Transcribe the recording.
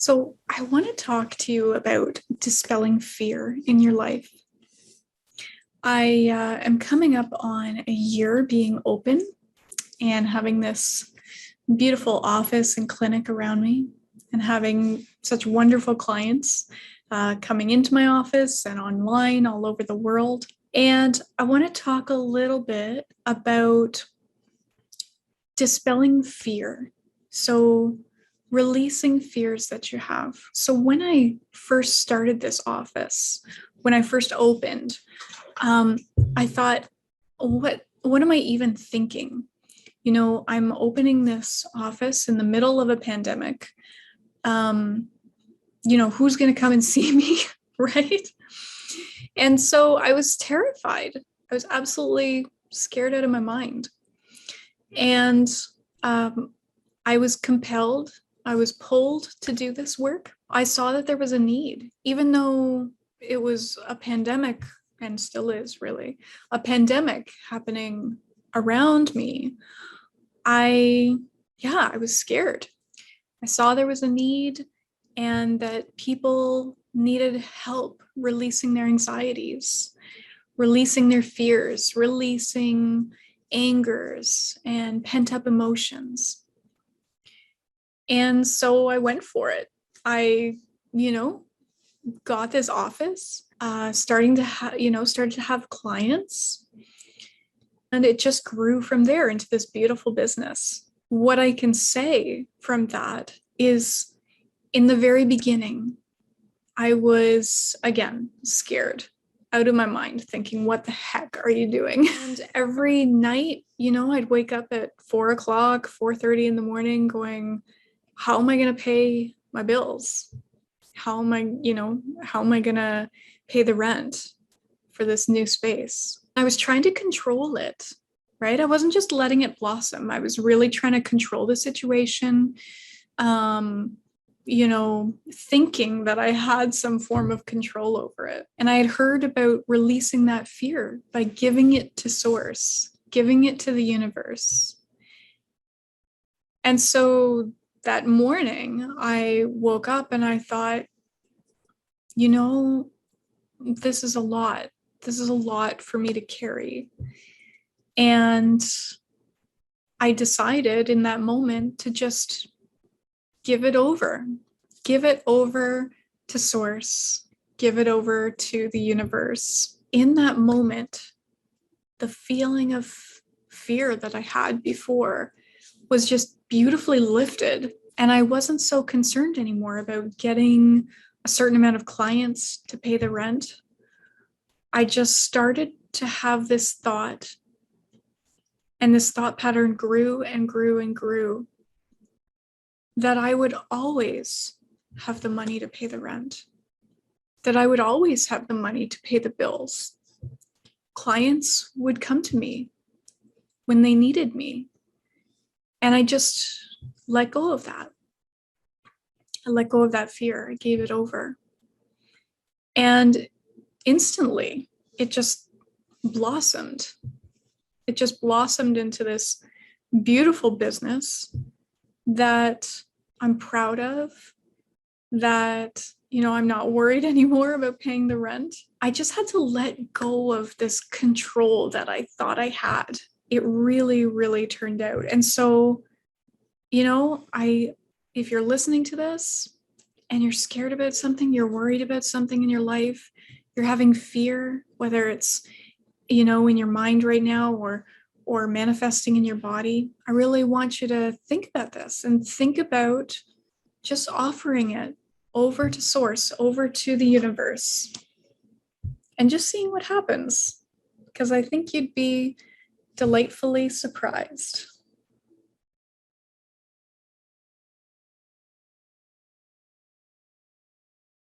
So, I want to talk to you about dispelling fear in your life. I am coming up on a year being open and having this beautiful office and clinic around me, and having such wonderful clients coming into my office and online all over the world. And I want to talk a little bit about dispelling fear. So, releasing fears that you have. So, when I first started this office, when I first opened, um, I thought, what am I even thinking? I'm opening this office in the middle of a pandemic. Um, who's going to come and see me, right? And so I was terrified. I was absolutely scared out of my mind. And I was compelled, I was pulled to do this work. I saw that there was a need, even though it was a pandemic, and still is really a pandemic happening around me. I was scared. I saw there was a need and that people needed help releasing their anxieties, releasing their fears, releasing angers and pent up emotions. And so I went for it. I, got this office, started to have clients, and it just grew from there into this beautiful business. What I can say from that is, in the very beginning, I was, again, scared out of my mind, thinking, what the heck are you doing? And every night, I'd wake up at 4:00, 4:30 in the morning going, how am I going to pay my bills? How am I going to pay the rent for this new space? I was trying to control it, right? I wasn't just letting it blossom. I was really trying to control the situation, thinking that I had some form of control over it. And I had heard about releasing that fear by giving it to source, giving it to the universe. And so that morning, I woke up and I thought, this is a lot. This is a lot for me to carry. And I decided in that moment to just give it over to source, give it over to the universe. In that moment, the feeling of fear that I had before was just beautifully lifted. And I wasn't so concerned anymore about getting a certain amount of clients to pay the rent. I just started to have this thought, and this thought pattern grew and grew and grew, that I would always have the money to pay the rent, that I would always have the money to pay the bills. Clients would come to me when they needed me. And I just let go of that. I let go of that fear. I gave it over. And instantly, it just blossomed. It just blossomed into this beautiful business that I'm proud of, that, I'm not worried anymore about paying the rent. I just had to let go of this control that I thought I had. It really, really turned out. And so, if you're listening to this and you're scared about something, you're worried about something in your life, you're having fear, whether it's, in your mind right now or manifesting in your body, I really want you to think about this and think about just offering it over to source, over to the universe, and just seeing what happens, because I think you'd be delightfully surprised.